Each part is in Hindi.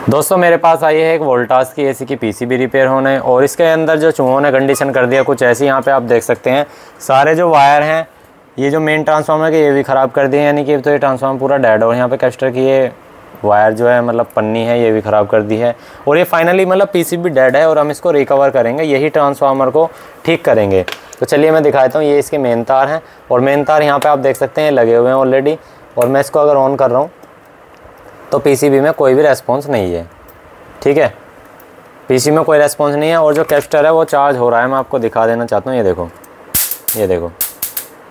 दोस्तों मेरे पास आई है एक वोल्टास की एसी की पीसीबी रिपेयर होने, और इसके अंदर जो चूहों ने कंडीशन कर दिया कुछ ऐसी। यहाँ पे आप देख सकते हैं सारे जो वायर हैं, ये जो मेन ट्रांसफार्मर के ये भी ख़राब कर दिए, यानी कि तो ये ट्रांसफार्मर पूरा डेड। और यहाँ पे कैस्टर की ये वायर जो है मतलब पन्नी है ये भी ख़राब कर दी है। और ये फाइनली मतलब पीसीबी डेड है और हम इसको रिकवर करेंगे, यही ट्रांसफार्मर को ठीक करेंगे। तो चलिए मैं दिखाता हूँ। ये इसके मेन तार हैं और मेन तार यहाँ पर आप देख सकते हैं लगे हुए हैं ऑलरेडी। और मैं इसको अगर ऑन कर रहा हूँ तो पीसीबी में कोई भी रेस्पॉन्स नहीं है। ठीक है, पीसी में कोई रेस्पॉन्स नहीं है। और जो कैस्टर है वो चार्ज हो रहा है, मैं आपको दिखा देना चाहता हूँ। ये देखो, ये देखो,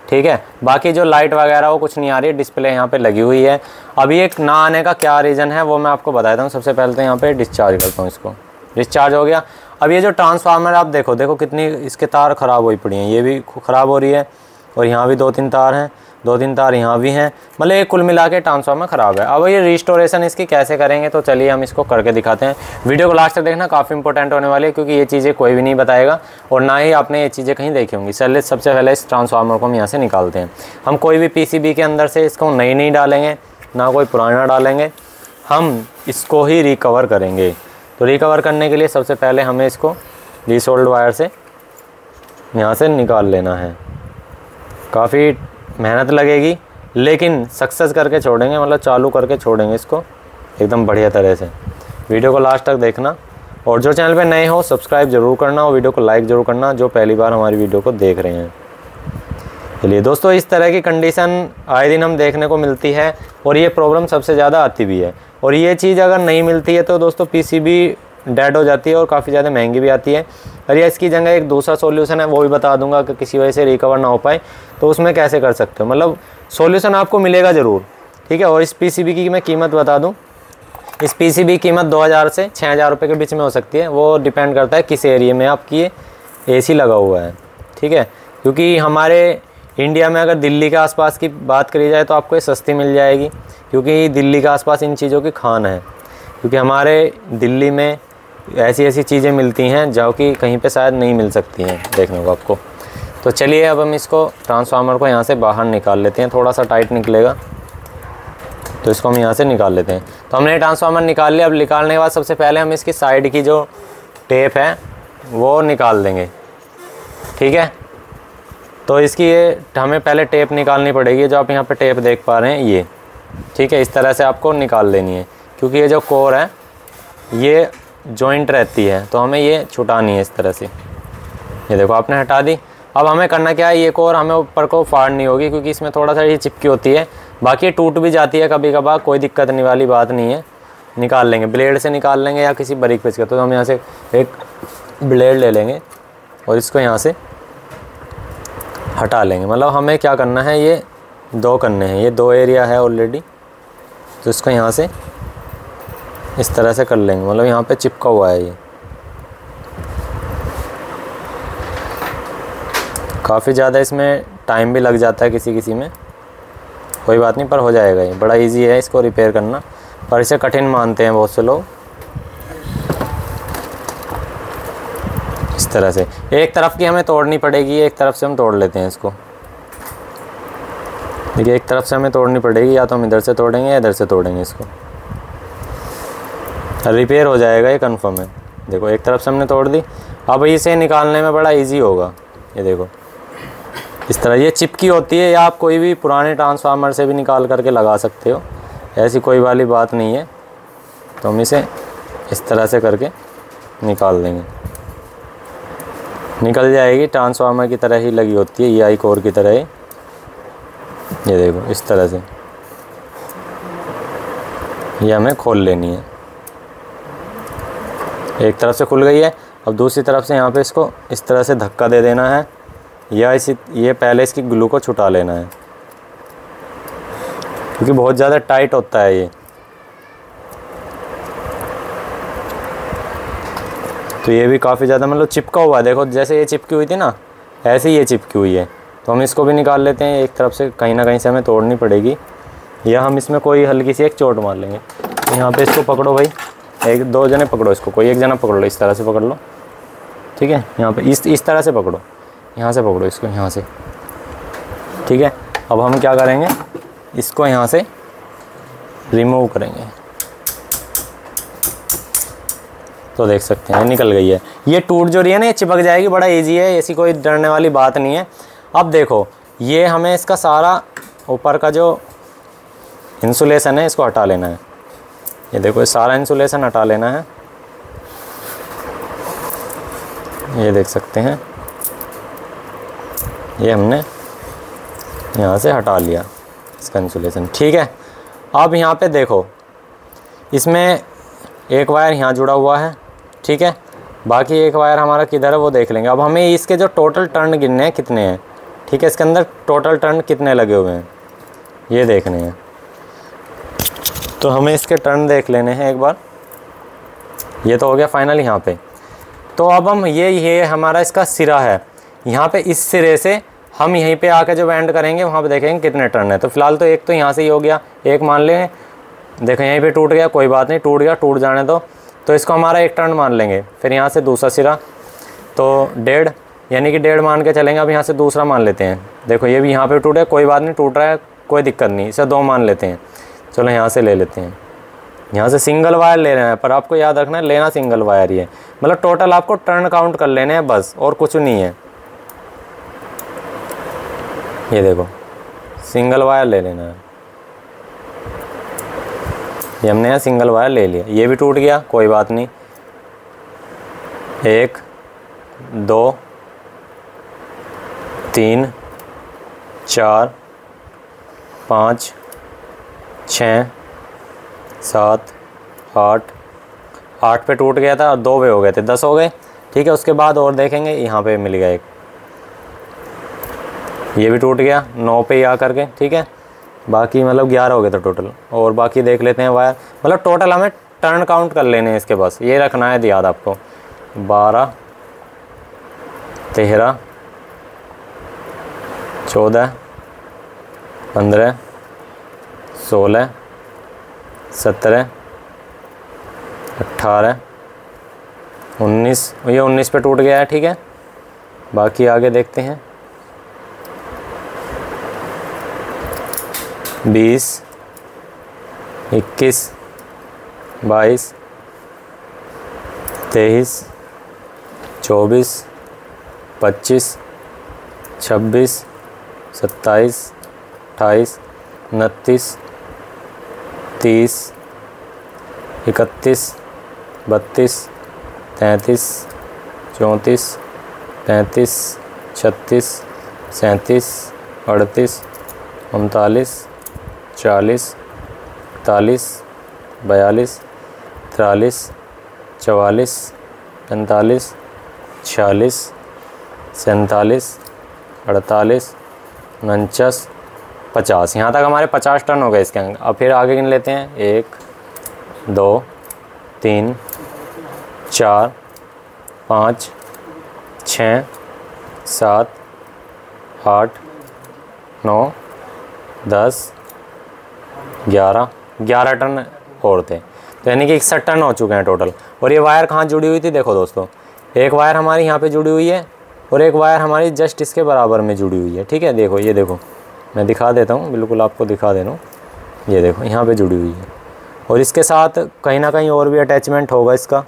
ठीक है। बाकी जो लाइट वगैरह वो कुछ नहीं आ रही है, डिस्प्ले यहाँ पे लगी हुई है। अभी एक ना आने का क्या रीज़न है वो मैं आपको बताता हूँ। सबसे पहले तो यहाँ पे डिस्चार्ज करता हूँ इसको। डिस्चार्ज हो गया। अब ये जो ट्रांसफार्मर आप देखो, देखो कितनी इसके तार ख़राब हुई पड़ी हैं, ये भी ख़राब हो रही है। और यहाँ भी 2-3 तार हैं, 2-3 तार यहाँ भी हैं, मतलब ये कुल मिला के ट्रांसफार्मर ख़राब है। अब ये रिस्टोरेशन इसकी कैसे करेंगे, तो चलिए हम इसको करके दिखाते हैं। वीडियो को लास्ट तक देखना, काफ़ी इंपॉर्टेंट होने वाली है, क्योंकि ये चीज़ें कोई भी नहीं बताएगा और ना ही आपने ये चीज़ें कहीं देखी होंगी। चलिए सबसे पहले इस ट्रांसफार्मर को हम यहाँ से निकालते हैं। हम कोई भी पीसीबी के अंदर से इसको नई नहीं डालेंगे, ना कोई पुराना डालेंगे, हम इसको ही रिकवर करेंगे। तो रिकवर करने के लिए सबसे पहले हमें इसको रीसोल्ड वायर से यहाँ से निकाल लेना है। काफ़ी मेहनत लगेगी लेकिन सक्सेस करके छोड़ेंगे, मतलब चालू करके छोड़ेंगे इसको एकदम बढ़िया तरह से। वीडियो को लास्ट तक देखना और जो चैनल पे नए हो सब्सक्राइब ज़रूर करना और वीडियो को लाइक ज़रूर करना जो पहली बार हमारी वीडियो को देख रहे हैं। चलिए दोस्तों, इस तरह की कंडीशन आए दिन हम देखने को मिलती है और ये प्रॉब्लम सबसे ज़्यादा आती भी है। और ये चीज़ अगर नहीं मिलती है तो दोस्तों पीसीबी डेड हो जाती है और काफ़ी ज़्यादा महंगी भी आती है। और या इसकी जगह एक दूसरा सॉल्यूशन है, वो भी बता दूंगा कि किसी वजह से रिकवर ना हो पाए तो उसमें कैसे कर सकते हो। मतलब सॉल्यूशन आपको मिलेगा ज़रूर, ठीक है। और इस पीसीबी की मैं कीमत बता दूं, इस पीसीबी की कीमत 2000 से 6000 रुपये के बीच में हो सकती है। वो डिपेंड करता है किस एरिया में आपकी ये एसी लगा हुआ है, ठीक है। क्योंकि हमारे इंडिया में अगर दिल्ली के आसपास की बात करी जाए तो आपको ये सस्ती मिल जाएगी, क्योंकि दिल्ली के आसपास इन चीज़ों की खान है। क्योंकि हमारे दिल्ली में ऐसी ऐसी चीज़ें मिलती हैं जो कि कहीं पे शायद नहीं मिल सकती हैं देखने को आपको। तो चलिए अब हम इसको ट्रांसफार्मर को यहाँ से बाहर निकाल लेते हैं। थोड़ा सा टाइट निकलेगा तो इसको हम यहाँ से निकाल लेते हैं। तो हमने ट्रांसफार्मर निकाल लिया। अब निकालने के बाद सबसे पहले हम इसकी साइड की जो टेप है वो निकाल देंगे, ठीक है। तो इसकी ये हमें पहले टेप निकालनी पड़ेगी, जो आप यहाँ पर टेप देख पा रहे हैं ये, ठीक है। इस तरह से आपको निकाल लेनी है, क्योंकि ये जो कोर है ये जॉइंट रहती है तो हमें ये छुटानी है इस तरह से। ये देखो आपने हटा दी। अब हमें करना क्या है, ये कोर हमें ऊपर को फाड़नी होगी, क्योंकि इसमें थोड़ा सा ये चिपकी होती है। बाकी ये टूट भी जाती है कभी कभार, कोई दिक्कत नहीं वाली बात नहीं है। निकाल लेंगे, ब्लेड से निकाल लेंगे या किसी बारीक पेच का। तो हम यहाँ से एक ब्लेड ले लेंगे और इसको यहाँ से हटा लेंगे। मतलब हमें क्या करना है, ये 2 करने हैं, ये 2 एरिया है ऑलरेडी। तो इसको यहाँ से इस तरह से कर लेंगे, मतलब यहाँ पे चिपका हुआ है ये। काफ़ी ज़्यादा इसमें टाइम भी लग जाता है किसी किसी में, कोई बात नहीं, पर हो जाएगा। ये बड़ा इजी है इसको रिपेयर करना, पर इसे कठिन मानते हैं बहुत से लोग। इस तरह से एक तरफ की हमें तोड़नी पड़ेगी, एक तरफ से हम तोड़ लेते हैं इसको। देखिए एक तरफ से हमें तोड़नी पड़ेगी, या तो हम इधर से तोड़ेंगे या इधर से तोड़ेंगे इसको। रिपेयर हो जाएगा ये कंफर्म है। देखो एक तरफ से हमने तोड़ दी। अब इसे निकालने में बड़ा इजी होगा। ये देखो इस तरह ये चिपकी होती है, या आप कोई भी पुराने ट्रांसफार्मर से भी निकाल करके लगा सकते हो, ऐसी कोई वाली बात नहीं है। तो हम इसे इस तरह से करके निकाल देंगे, निकल जाएगी। ट्रांसफार्मर की तरह ही लगी होती है, ये आई कोर की तरह ही। ये देखो इस तरह से ये हमें खोल लेनी है। एक तरफ से खुल गई है। अब दूसरी तरफ से यहाँ पे इसको इस तरह से धक्का दे देना है, या ये पहले इसकी ग्लू को छुटा लेना है, क्योंकि बहुत ज़्यादा टाइट होता है ये। तो ये भी काफ़ी ज़्यादा मतलब चिपका हुआ है। देखो जैसे ये चिपकी हुई थी ना, ऐसे ही ये चिपकी हुई है। तो हम इसको भी निकाल लेते हैं। एक तरफ से कहीं ना कहीं से हमें तोड़नी पड़ेगी, या हम इसमें कोई हल्की सी एक चोट मार लेंगे। यहाँ पे इसको पकड़ो भाई, 1-2 जने पकड़ो इसको, कोई एक जना पकड़ लो, इस तरह से पकड़ लो, ठीक है। यहाँ पे इस तरह से पकड़ो, यहाँ से पकड़ो इसको, यहाँ से, ठीक है। अब हम क्या करेंगे, इसको यहाँ से रिमूव करेंगे। तो देख सकते हैं निकल गई है। ये टूट जो रही है ना, ये चिपक जाएगी, बड़ा इजी है, ऐसी कोई डरने वाली बात नहीं है। अब देखो ये हमें इसका सारा ऊपर का जो इंसुलेशन है इसको हटा लेना है। ये देखो ये सारा इंसुलेशन हटा लेना है, ये देख सकते हैं ये हमने यहाँ से हटा लिया इसका इंसुलेशन, ठीक है। अब यहाँ पे देखो इसमें एक वायर यहाँ जुड़ा हुआ है, ठीक है, बाकी एक वायर हमारा किधर है वो देख लेंगे। अब हमें इसके जो टोटल टर्न गिनने हैं कितने हैं, ठीक है, इसके अंदर टोटल टर्न कितने लगे हुए हैं ये देखने हैं। तो हमें इसके टर्न देख लेने हैं एक बार। ये तो हो गया फाइनल यहाँ पे। तो अब हम ये हमारा इसका सिरा है, यहाँ पे इस सिरे से हम यहीं पे आके जब एंड करेंगे वहाँ पे देखेंगे कितने टर्न है। तो फिलहाल तो एक तो यहाँ से ही हो गया, एक मान लें, देखो यहीं पे टूट गया, कोई बात नहीं, टूट गया, टूट जाने दो। तो इसको हमारा एक टर्न मान लेंगे। फिर यहाँ से दूसरा सिरा तो 1.5, यानी कि 1.5 मान के चलेंगे। अब यहाँ से दूसरा मान लेते हैं, देखो ये भी यहाँ पे टूटे, कोई बात नहीं, टूट रहा है कोई दिक्कत नहीं, इसे 2 मान लेते हैं। चलो यहाँ से ले लेते हैं, यहाँ से सिंगल वायर ले लेना है, पर आपको याद रखना है लेना सिंगल वायर ही है, मतलब टोटल आपको टर्न काउंट कर लेने हैं बस, और कुछ नहीं है। ये देखो सिंगल वायर ले लेना है, ये हमने यहाँ सिंगल वायर ले लिया। ये भी टूट गया, कोई बात नहीं, 1 2 3 4 5 6 7 8 पे टूट गया था और 2 पे हो गए थे, 10 हो गए, ठीक है। उसके बाद और देखेंगे, यहाँ पे मिल गया एक, ये भी टूट गया 9 पे ही आ करके, ठीक है। बाकी मतलब 11 हो गए थे टोटल, और बाकी देख लेते हैं वायर, मतलब टोटल हमें टर्न काउंट कर लेने हैं इसके, बस ये रखना है याद आपको। 12 13 14 15 16 17 18 19, ये 19 पे टूट गया है, ठीक है। बाकी आगे देखते हैं, 20 21 22 23 24 25 26 27 28 29 30 31 32 33 34 35 36 37 38 39 40 41 42 43 44 45 46 47 48 49 50, यहाँ तक हमारे 50 टन हो गए इसके अंग। अब फिर आगे गिन लेते हैं, 1 2 3 4 5 6 7 8 9 10 11 टन और थे, तो यानी कि 61 टन हो चुके हैं टोटल। और ये वायर कहाँ जुड़ी हुई थी, देखो दोस्तों, एक वायर हमारी यहाँ पे जुड़ी हुई है और एक वायर हमारी जस्ट इसके बराबर में जुड़ी हुई है, ठीक है। देखो ये देखो, मैं दिखा देता हूँ, बिल्कुल आपको दिखा दे रहा हूँ, ये देखो यहाँ पे जुड़ी हुई है, और इसके साथ कहीं ना कहीं और भी अटैचमेंट होगा इसका,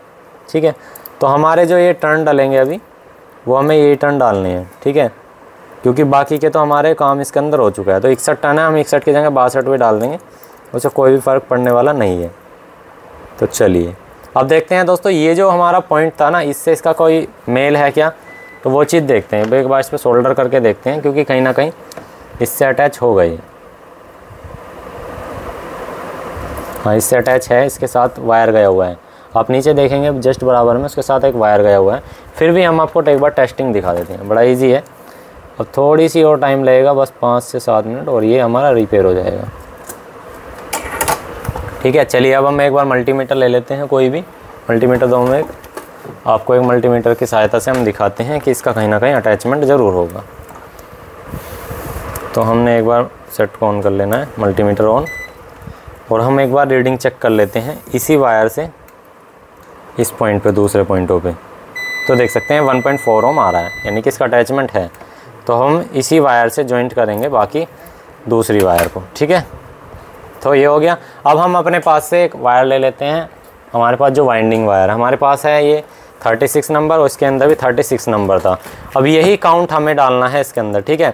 ठीक है। तो हमारे जो ये टर्न डालेंगे अभी, वो हमें ये टर्न डालने हैं, ठीक है, क्योंकि बाकी के तो हमारे काम इसके अंदर हो चुका है। तो 61 टन है, हम 61 की जगह 62 पे डाल देंगे, उससे कोई भी फ़र्क पड़ने वाला नहीं है। तो चलिए अब देखते हैं दोस्तों, ये जो हमारा पॉइंट था ना, इससे इसका कोई मेल है क्या, तो वो चीज़ देखते हैं। एक बार इस पर सोल्डर करके देखते हैं, क्योंकि कहीं ना कहीं इससे अटैच हो गई। हाँ, इससे अटैच है, इसके साथ वायर गया हुआ है। आप नीचे देखेंगे जस्ट बराबर में उसके साथ एक वायर गया हुआ है। फिर भी हम आपको एक बार टेस्टिंग दिखा देते हैं, बड़ा ईजी है। अब थोड़ी सी और टाइम लगेगा, बस 5 से 7 मिनट, और ये हमारा रिपेयर हो जाएगा, ठीक है। चलिए अब हम एक बार मल्टीमीटर ले लेते हैं, कोई भी मल्टीमीटर दो में, आपको एक मल्टीमीटर की सहायता से हम दिखाते हैं कि इसका कहीं ना कहीं अटैचमेंट ज़रूर होगा। तो हमने एक बार सेट को ऑन कर लेना है, मल्टीमीटर ऑन, और हम एक बार रीडिंग चेक कर लेते हैं इसी वायर से इस पॉइंट पे, दूसरे पॉइंटों पे। तो देख सकते हैं 1.4 ओम आ रहा है, यानी कि इसका अटैचमेंट है। तो हम इसी वायर से जॉइंट करेंगे बाकी दूसरी वायर को, ठीक है। तो ये हो गया। अब हम अपने पास से एक वायर ले लेते हैं हमारे पास जो वाइंडिंग वायर हमारे पास है ये 36 नंबर, और इसके अंदर भी 36 नंबर था। अब यही काउंट हमें डालना है इसके अंदर, ठीक है।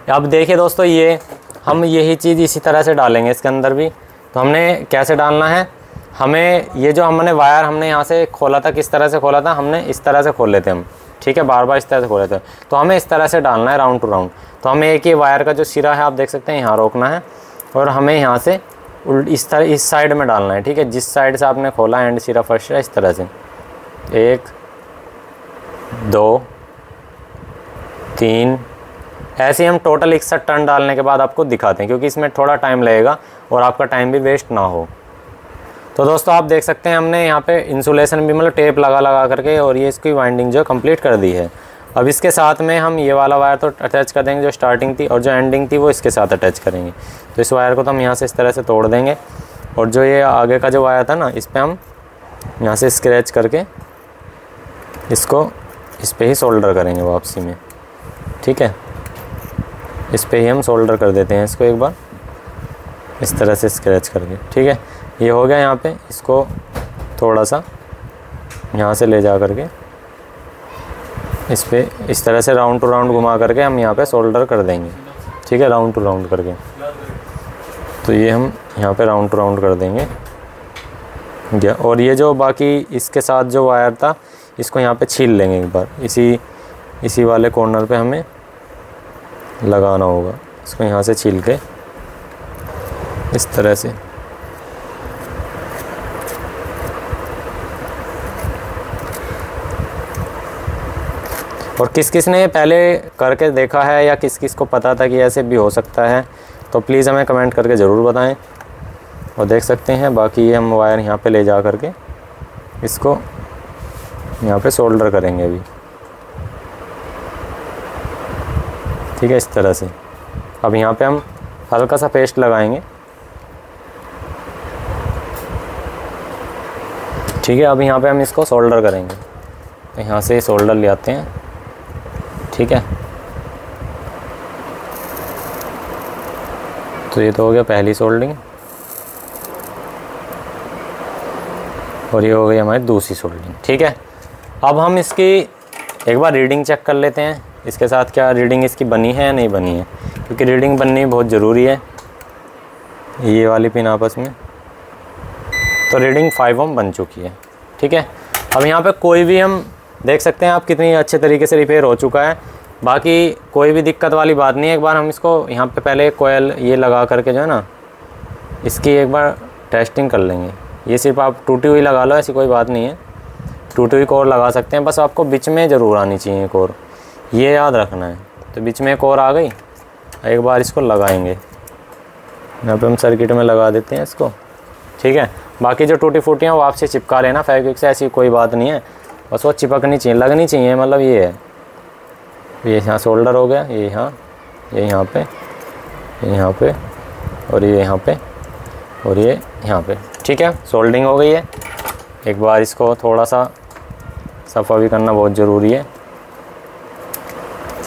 अब देखिए दोस्तों, ये हम यही चीज़ इसी तरह से डालेंगे इसके अंदर भी। तो हमने कैसे डालना है, हमें ये जो हमने वायर हमने यहाँ से खोला था, किस तरह से खोला था, हमने इस तरह से खोल लेते हम, ठीक है, बार बार इस तरह से खोले थे। तो हमें इस तरह से डालना है राउंड टू राउंड। तो हमें एक ये वायर का जो सिरा है आप देख सकते हैं यहाँ रोकना है, और हमें यहाँ से इस तरह इस साइड में डालना है, ठीक है, जिस साइड से आपने खोला एंड सिरा फर्स्ट है, इस तरह से 1 2 3 ऐसे हम टोटल 61 टर्न डालने के बाद आपको दिखाते हैं, क्योंकि इसमें थोड़ा टाइम लगेगा और आपका टाइम भी वेस्ट ना हो। तो दोस्तों आप देख सकते हैं हमने यहाँ पे इंसुलेशन भी मतलब टेप लगा करके और ये इसकी वाइंडिंग जो कंप्लीट कर दी है। अब इसके साथ में हम ये वाला वायर तो अटैच कर देंगे जो स्टार्टिंग थी, और जो एंडिंग थी वो इसके साथ अटैच करेंगे। तो इस वायर को तो हम यहाँ से इस तरह से तोड़ देंगे, और जो ये आगे का जो वायर था ना, इस पर हम यहाँ से स्क्रैच करके इसको इस पर ही सोल्डर करेंगे वापसी में, ठीक है। इस पर ही हम सोल्डर कर देते हैं इसको एक बार इस तरह से स्क्रैच करके, ठीक है। ये हो गया। यहाँ पे इसको थोड़ा सा यहाँ से ले जा करके इस पे इस तरह से राउंड टू राउंड घुमा करके हम यहाँ पे सोल्डर कर देंगे, ठीक है, राउंड टू राउंड करके। तो ये हम यहाँ पे राउंड टू राउंड कर देंगे। और ये जो बाकी इसके साथ जो वायर था इसको यहाँ पे छील लेंगे एक बार, इसी वाले कॉर्नर पे हमें लगाना होगा। इसको यहाँ से छील के इस तरह से और किस ने पहले करके देखा है या किस को पता था कि ऐसे भी हो सकता है, तो प्लीज़ हमें कमेंट करके ज़रूर बताएं। और देख सकते हैं बाकी ये हम वायर यहाँ पे ले जा करके इसको यहाँ पे सोल्डर करेंगे अभी, ठीक है, इस तरह से। अब यहाँ पे हम हल्का सा पेस्ट लगाएंगे, ठीक है। अब यहाँ पे हम इसको सोल्डर करेंगे, तो यहाँ से सोल्डर ले आते हैं, ठीक है। तो ये तो हो गया पहली सोल्डिंग, और ये हो गई हमारी दूसरी सोल्डिंग, ठीक है। अब हम इसकी एक बार रीडिंग चेक कर लेते हैं, इसके साथ क्या रीडिंग इसकी बनी है या नहीं बनी है, क्योंकि रीडिंग बननी बहुत ज़रूरी है। ये वाली पिन आपस में, तो रीडिंग 5 ओम बन चुकी है, ठीक है। अब यहाँ पे कोई भी हम देख सकते हैं आप कितनी अच्छे तरीके से रिपेयर हो चुका है, बाकी कोई भी दिक्कत वाली बात नहीं है। एक बार हम इसको यहाँ पे पहले कोयल ये लगा करके जो है ना, इसकी एक बार टेस्टिंग कर लेंगे। ये सिर्फ आप टूटी हुई लगा लो, ऐसी कोई बात नहीं है, टूटी हुई कोर लगा सकते हैं, बस आपको बीच में ज़रूर आनी चाहिए कोर, ये याद रखना है। तो बीच में कोर आ गई, एक बार इसको लगाएंगे, यहाँ पे हम सर्किट में लगा देते हैं इसको, ठीक है। बाकी जो टूटी फूटियाँ वो आपसे चिपका लेना फेविक्विक से, ऐसी कोई बात नहीं है, बस वो चिपकनी चाहिए, लगनी चाहिए, मतलब ये है। ये यहाँ सोल्डर हो गया, ये यहाँ पे, ये यहाँ पे, और ये यहाँ पे, और ये यहाँ पे, ठीक है। सोल्डिंग हो गई है। एक बार इसको थोड़ा सा सफ़ा भी करना बहुत ज़रूरी है,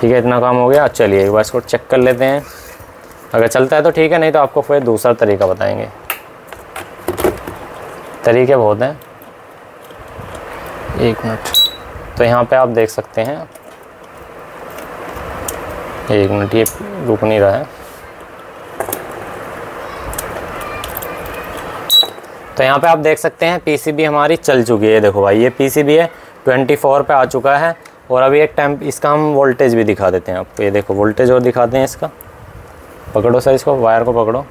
ठीक है। इतना काम हो गया। चलिए एक बार इसको चेक कर लेते हैं, अगर चलता है तो ठीक है, नहीं तो आपको फिर दूसरा तरीका बताएंगे। तरीके बहुत हैं, 1 मिनट। तो यहाँ पे आप देख सकते हैं, 1 मिनट, ये रुक नहीं रहा है। तो यहाँ पे आप देख सकते हैं पीसीबी हमारी चल चुकी है। देखो भाई, ये पीसीबी है 24 पे आ चुका है। और अभी एक टाइम इसका हम वोल्टेज भी दिखा देते हैं आपको। ये देखो वोल्टेज और दिखाते हैं इसका, पकड़ो सर इसको, वायर को पकड़ो,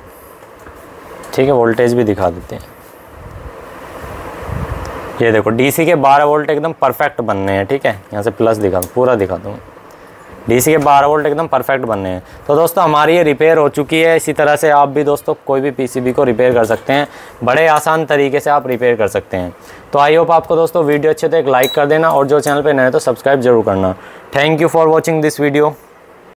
ठीक है, वोल्टेज भी दिखा देते हैं। ये देखो डीसी के 12 वोल्ट एकदम परफेक्ट बनने हैं, ठीक है। यहाँ से प्लस दिखा, पूरा दिखा दूँ, डीसी के 12 वोल्ट एकदम परफेक्ट बनने हैं। तो दोस्तों हमारी ये रिपेयर हो चुकी है। इसी तरह से आप भी दोस्तों कोई भी पीसीबी को रिपेयर कर सकते हैं, बड़े आसान तरीके से आप रिपेयर कर सकते हैं। तो आई होप आपको दोस्तों वीडियो अच्छे तो एक लाइक कर देना, और जो चैनल पे नए तो सब्सक्राइब जरूर करना। Thank you for watching this video.